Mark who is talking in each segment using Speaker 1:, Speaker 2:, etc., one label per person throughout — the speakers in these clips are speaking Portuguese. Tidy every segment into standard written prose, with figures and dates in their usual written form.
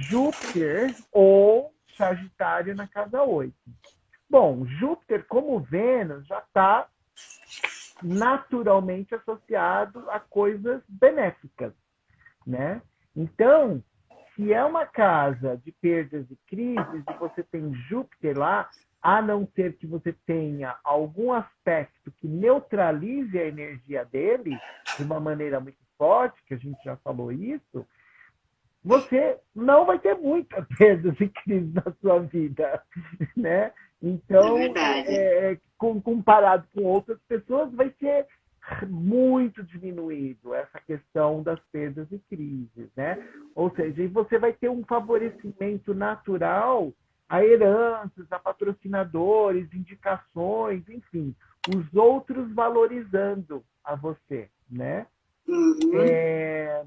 Speaker 1: Júpiter ou Sagitário na casa 8. Bom, Júpiter, como Vênus, já está naturalmente associado a coisas benéficas, né? Então, se é uma casa de perdas e crises e você tem Júpiter lá, a não ser que você tenha algum aspecto que neutralize a energia dele de uma maneira muito forte, que a gente já falou isso, você não vai ter muitas perdas e crises na sua vida, né?
Speaker 2: É
Speaker 1: Então,
Speaker 2: verdade.
Speaker 1: comparado com outras pessoas, vai ser muito diminuído essa questão das perdas e crises, né? Ou seja, e você vai ter um favorecimento natural a heranças, a patrocinadores, indicações, enfim, os outros valorizando a você, né?
Speaker 2: Uhum.
Speaker 1: É,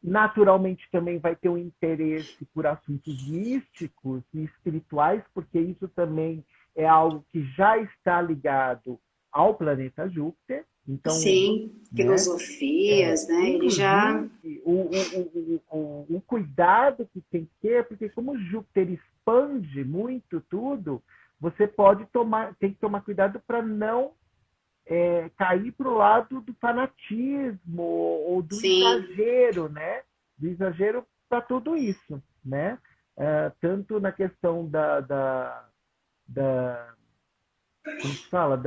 Speaker 1: naturalmente também vai ter um interesse por assuntos místicos e espirituais, porque isso também é algo que já está ligado ao planeta Júpiter. Então,
Speaker 2: Sim,
Speaker 1: né?
Speaker 2: filosofias, né? Ele já.
Speaker 1: Inclusive, o cuidado que tem que ter, porque como Júpiter expande muito tudo, você pode tomar, tem que tomar cuidado para não cair para o lado do fanatismo ou do
Speaker 2: Sim.
Speaker 1: exagero, né? Do exagero para tudo isso, né? Tanto na questão da como se fala,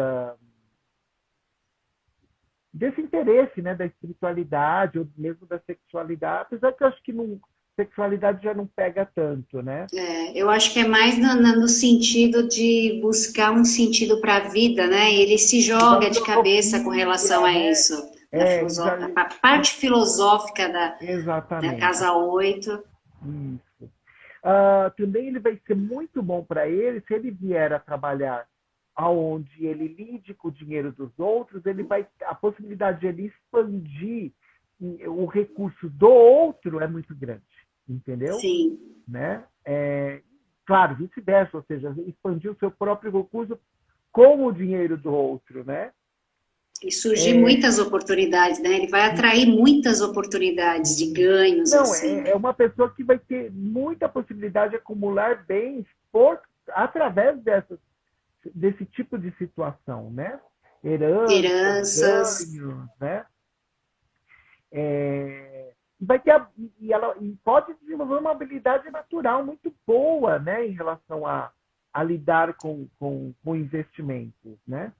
Speaker 1: desse interesse, né? Da espiritualidade ou mesmo da sexualidade, apesar que eu acho que não, sexualidade já não pega tanto, né?
Speaker 2: Eu acho que é mais no sentido de buscar um sentido para a vida, né? Ele se
Speaker 1: Da
Speaker 2: joga de cabeça com relação
Speaker 1: filosofia,
Speaker 2: a
Speaker 1: né?
Speaker 2: isso, da a parte filosófica da
Speaker 1: Exatamente.
Speaker 2: Casa 8.
Speaker 1: Isso. Também ele vai ser muito bom para ele se ele vier a trabalhar aonde ele lide com o dinheiro dos outros, ele vai a possibilidade de ele expandir o recurso do outro é muito grande, entendeu?
Speaker 2: Sim.
Speaker 1: Né? Claro, vice-versa, ou seja, expandir o seu próprio recurso com o dinheiro do outro, né?
Speaker 2: E surgir
Speaker 1: É,
Speaker 2: muitas oportunidades, né? Ele vai atrair muitas oportunidades de ganhos,
Speaker 1: não,
Speaker 2: assim.
Speaker 1: é uma pessoa que vai ter muita possibilidade de acumular bens através desse tipo de situação, né? Heranças,
Speaker 2: Heranças.
Speaker 1: ganhos, né? Vai ter e pode desenvolver uma habilidade natural muito boa, né, em relação a lidar com investimentos, né?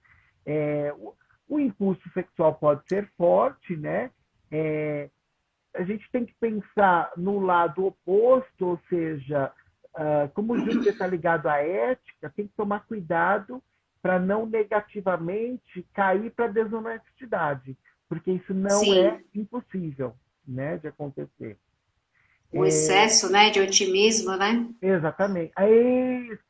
Speaker 1: O impulso sexual pode ser forte, né? É, a gente tem que pensar no lado oposto, ou seja, como o Júpiter está ligado à ética, tem que tomar cuidado para não negativamente cair para a desonestidade, porque isso não é
Speaker 2: Sim.
Speaker 1: impossível, né, de acontecer.
Speaker 2: O
Speaker 1: É,
Speaker 2: excesso, né, de otimismo, né?
Speaker 1: exatamente.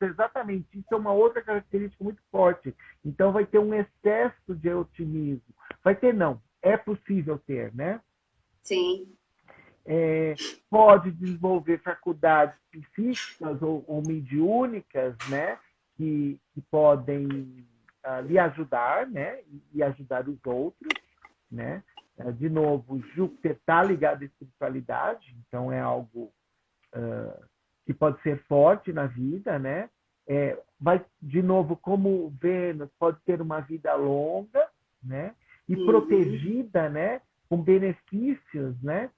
Speaker 1: Exatamente. Isso é uma outra característica muito forte. Então vai ter um excesso de otimismo. Vai ter não. É possível ter, né?
Speaker 2: Sim.
Speaker 1: é, pode desenvolver faculdades psíquicas ou mediúnicas, né, que podem lhe ajudar, né, e ajudar os outros, né. De novo, Júpiter está ligado à espiritualidade, então é algo que pode ser forte na vida, né. Vai, de novo, como Vênus, pode ter uma vida longa, né, e
Speaker 2: Uhum.
Speaker 1: protegida, né, com benefícios, né.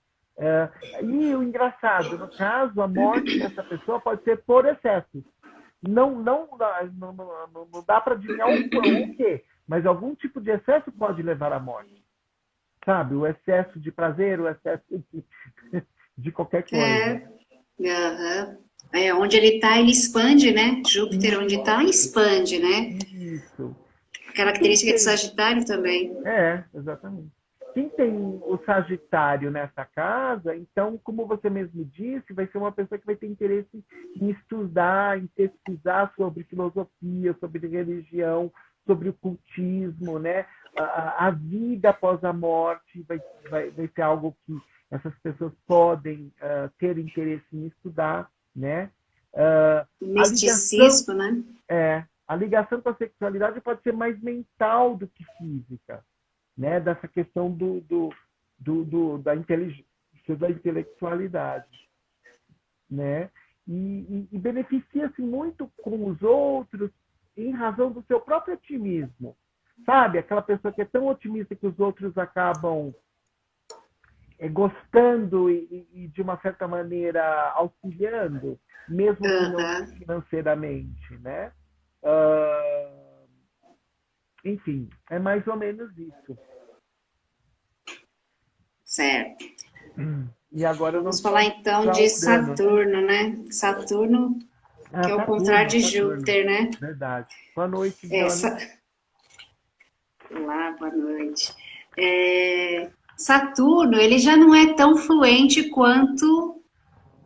Speaker 1: E o engraçado, no caso, a morte dessa pessoa pode ser por excesso. Não dá para adivinhar o quê, mas algum tipo de excesso pode levar à morte. Sabe? O excesso de prazer, o excesso de qualquer coisa.
Speaker 2: É, aham. Onde ele está, ele expande, né? Júpiter, onde está,
Speaker 1: Isso,
Speaker 2: expande, né?
Speaker 1: isso. E quem
Speaker 2: Característica de
Speaker 1: tem
Speaker 2: Sagitário também.
Speaker 1: exatamente. Quem tem o Sagitário nessa casa, então, como você mesmo disse, vai ser uma pessoa que vai ter interesse em estudar, em pesquisar sobre filosofia, sobre religião, sobre o cultismo, né? A vida após a morte vai ser algo que essas pessoas podem ter interesse em estudar, né? A ligação
Speaker 2: Misticismo, né?
Speaker 1: a ligação com a sexualidade pode ser mais mental do que física, né? Dessa questão da inteligência, da intelectualidade, né? E beneficia-se muito com os outros em razão do seu próprio otimismo. Sabe? Aquela pessoa que é tão otimista que os outros acabam gostando e, de uma certa maneira, auxiliando, mesmo que não financeiramente, né? Enfim, é mais ou menos isso.
Speaker 2: Certo.
Speaker 1: E agora
Speaker 2: vamos falar então de Saturno, né? Saturno, que é o contrário de Júpiter, né?
Speaker 1: Verdade. Boa noite, Johnny.
Speaker 2: Olá, boa noite. Saturno, ele já não é tão fluente quanto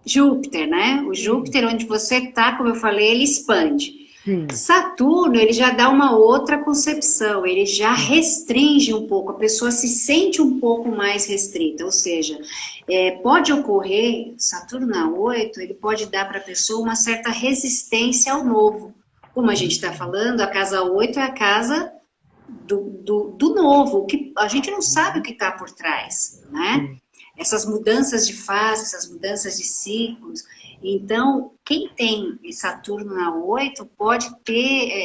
Speaker 2: Júpiter, né? O Júpiter, onde você está, como eu falei, ele expande.
Speaker 1: Sim.
Speaker 2: Saturno, ele já dá uma outra concepção, ele já restringe um pouco, a pessoa se sente um pouco mais restrita, ou seja, pode ocorrer, Saturno na 8, ele pode dar para a pessoa uma certa resistência ao novo. Como a gente está falando, a casa 8 é a casa do novo, que a gente não sabe o que está por trás, né? Essas mudanças de fase, essas mudanças de ciclos. Então, quem tem Saturno na 8 pode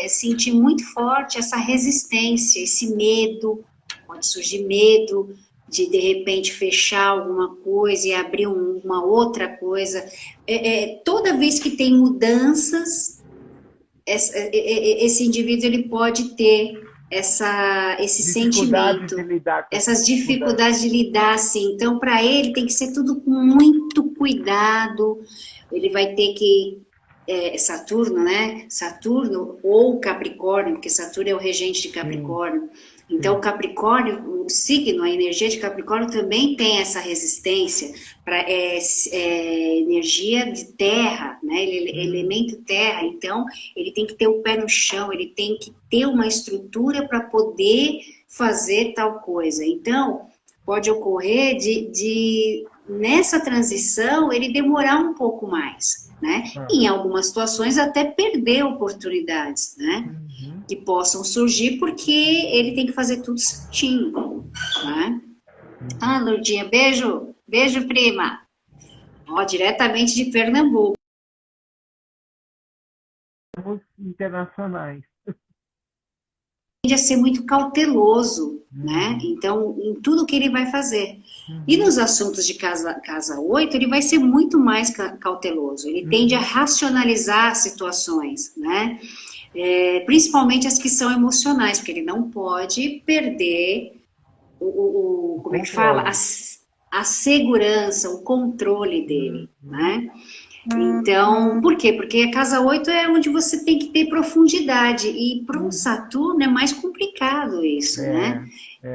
Speaker 2: sentir muito forte essa resistência, esse medo, pode surgir medo de repente fechar alguma coisa e abrir uma outra coisa. Toda vez que tem mudanças, esse indivíduo ele pode ter esse sentimento, essas dificuldades de lidar, assim. Então, para ele, tem que ser tudo com muito cuidado. Ele vai ter que... Saturno, né? Saturno ou Capricórnio, porque Saturno é o regente de Capricórnio. Então, o Capricórnio, o signo, a energia de Capricórnio também tem essa resistência para energia de terra, né? Ele é elemento terra, então ele tem que ter o pé no chão, ele tem que ter uma estrutura para poder fazer tal coisa. Então, pode ocorrer nessa transição ele demorar um pouco mais, né? Em algumas situações até perder oportunidades, né? Que possam surgir porque ele tem que fazer tudo certinho, né? Lourdinha, beijo, beijo, prima. Diretamente de Pernambuco.
Speaker 1: Internacionais.
Speaker 2: Tende a ser muito cauteloso, né? Então, em tudo que ele vai fazer. E nos assuntos de casa 8, ele vai ser muito mais cauteloso. Ele tende a racionalizar situações, né? Principalmente as que são emocionais, porque ele não pode perder como é que fala? A segurança, o controle dele, né? Então, por quê? Porque a casa 8 é onde você tem que ter profundidade, e para um Saturno é mais complicado isso, né?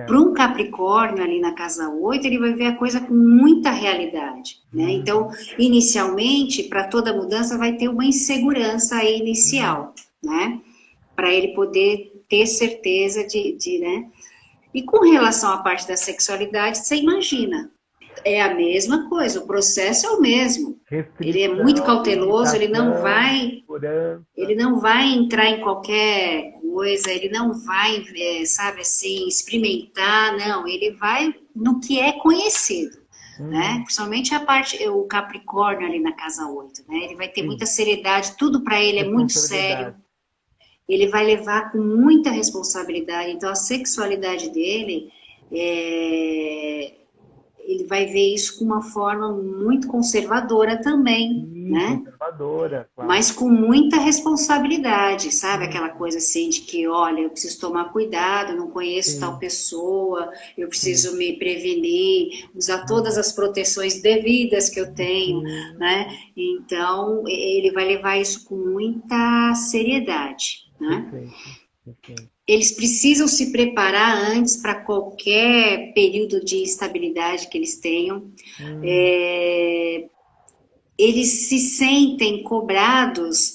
Speaker 2: Para um Capricórnio ali na casa 8, ele vai ver a coisa com muita realidade, né? Então, inicialmente, para toda mudança vai ter uma insegurança aí inicial, né? Para ele poder ter certeza né? E com relação à parte da sexualidade, você imagina, é a mesma coisa, o processo é o mesmo. Ele é muito cauteloso, ele não vai entrar em qualquer coisa, ele não vai, sabe assim, experimentar, não, ele vai no que é conhecido, né? Principalmente o Capricórnio ali na casa 8, né? Ele vai ter muita seriedade, tudo para ele é muito sério. Ele vai levar com muita responsabilidade, então a sexualidade dele, ele vai ver isso com uma forma muito conservadora também, né?
Speaker 1: Conservadora, claro.
Speaker 2: Mas com muita responsabilidade, sabe? Aquela coisa assim de que, olha, eu preciso tomar cuidado, não conheço tal pessoa, eu preciso me prevenir, usar todas as proteções devidas que eu tenho, né? Então, ele vai levar isso com muita seriedade, né?
Speaker 1: Perfeito.
Speaker 2: Eles precisam se preparar antes para qualquer período de instabilidade que eles tenham. Eles se sentem cobrados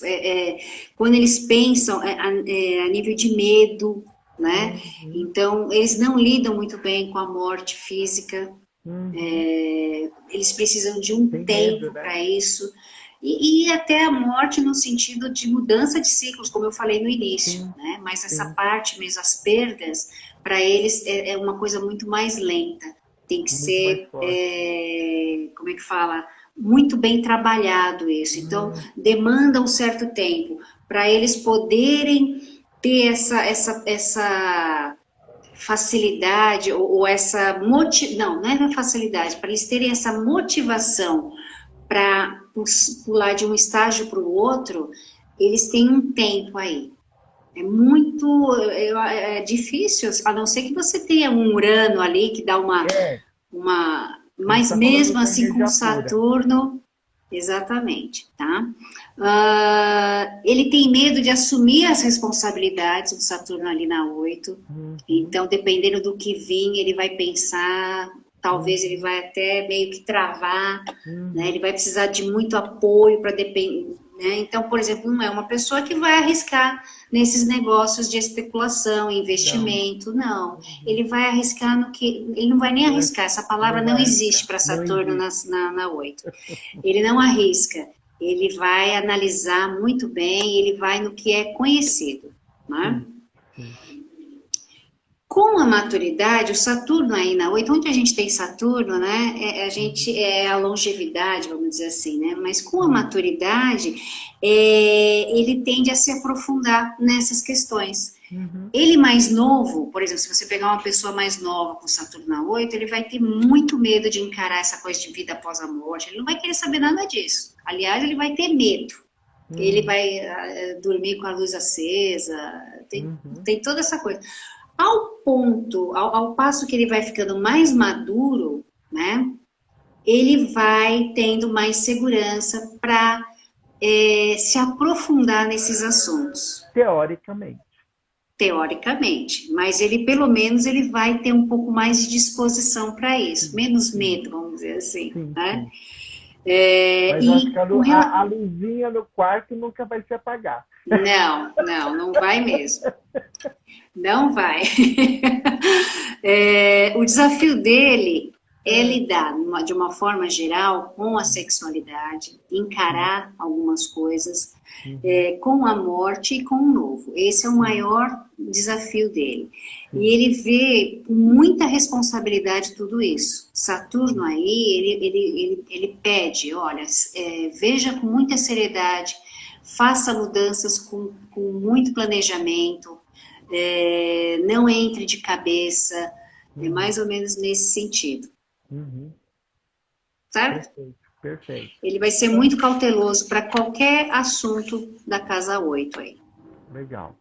Speaker 2: quando eles pensam a nível de medo, né? Então, eles não lidam muito bem com a morte física. Eles precisam de um tempo para isso. E até a morte no sentido de mudança de ciclos, como eu falei no início,
Speaker 1: Sim,
Speaker 2: né? Mas essa
Speaker 1: sim.
Speaker 2: parte mesmo, as perdas, para eles é uma coisa muito mais lenta. Tem que
Speaker 1: Muito mais
Speaker 2: ser,
Speaker 1: forte.
Speaker 2: como é que fala? Muito bem trabalhado isso. Então,
Speaker 1: Hum,
Speaker 2: demanda um certo tempo para eles poderem ter essa facilidade ou essa não é facilidade, para eles terem essa motivação para pular de um estágio para o outro, eles têm um tempo aí. É muito difícil, a não ser que você tenha um Urano ali que dá
Speaker 1: é, a gente
Speaker 2: mas
Speaker 1: está falando
Speaker 2: mesmo
Speaker 1: com
Speaker 2: assim com
Speaker 1: energia pura.
Speaker 2: Saturno, exatamente, tá? Ele tem medo de assumir as responsabilidades do Saturno ali na 8.
Speaker 1: Uhum,
Speaker 2: Então, dependendo do que vir, ele vai pensar, talvez ele
Speaker 1: uhum,
Speaker 2: vai até meio que travar, né? Ele
Speaker 1: uhum.
Speaker 2: vai precisar de muito apoio para depender, né? Então, por exemplo, não é uma pessoa que vai arriscar nesses negócios de especulação,
Speaker 1: Não.
Speaker 2: investimento, não.
Speaker 1: Uhum.
Speaker 2: Ele vai arriscar no que. Ele não vai nem
Speaker 1: Não,
Speaker 2: arriscar, essa palavra
Speaker 1: não
Speaker 2: não
Speaker 1: vai
Speaker 2: existe
Speaker 1: arriscar.
Speaker 2: para
Speaker 1: Não
Speaker 2: Saturno
Speaker 1: existe.
Speaker 2: na 8. Ele não arrisca, ele vai analisar muito bem, ele vai no que é conhecido, né?
Speaker 1: Sim, sim.
Speaker 2: Com a maturidade, o Saturno aí na 8, onde a gente tem Saturno, né? A gente
Speaker 1: Uhum,
Speaker 2: é a longevidade, vamos dizer assim, né? Mas com a
Speaker 1: sim.
Speaker 2: maturidade, ele tende a se aprofundar nessas questões.
Speaker 1: Uhum,
Speaker 2: Ele mais novo, por exemplo, se você pegar uma pessoa mais nova com Saturno na 8, ele vai ter muito medo de encarar essa coisa de vida após a morte. Ele não vai querer saber nada disso. Aliás, ele vai ter medo. Ele
Speaker 1: uhum,
Speaker 2: vai dormir com a luz acesa,
Speaker 1: uhum.
Speaker 2: tem toda essa coisa. Ao passo que ele vai ficando mais maduro, né? Ele vai tendo mais segurança para se aprofundar nesses assuntos,
Speaker 1: Teoricamente.
Speaker 2: teoricamente. Mas ele, pelo menos, ele vai ter um pouco mais de disposição para isso,
Speaker 1: Sim,
Speaker 2: menos
Speaker 1: sim,
Speaker 2: medo, vamos dizer assim,
Speaker 1: sim,
Speaker 2: né?
Speaker 1: sim. Mas eu acho que
Speaker 2: E com
Speaker 1: a
Speaker 2: relação...
Speaker 1: luzinha no quarto nunca vai se apagar.
Speaker 2: Não, não, não vai mesmo. Não vai. O desafio dele é
Speaker 1: É,
Speaker 2: lidar, de uma forma geral, com a
Speaker 1: sim,
Speaker 2: sexualidade,
Speaker 1: sim,
Speaker 2: encarar algumas coisas,
Speaker 1: uhum,
Speaker 2: com a morte e com o novo. Esse é o
Speaker 1: sim,
Speaker 2: maior desafio dele. E
Speaker 1: sim.
Speaker 2: ele vê com muita responsabilidade tudo isso. Saturno aí, ele pede, olha, veja com muita seriedade, faça mudanças com muito planejamento, não entre de cabeça, é mais
Speaker 1: Uhum,
Speaker 2: ou menos nesse sentido,
Speaker 1: uhum.
Speaker 2: certo?
Speaker 1: Perfeito, perfeito.
Speaker 2: Ele vai ser
Speaker 1: Então,
Speaker 2: muito cauteloso para qualquer assunto da casa 8 aí.
Speaker 1: legal.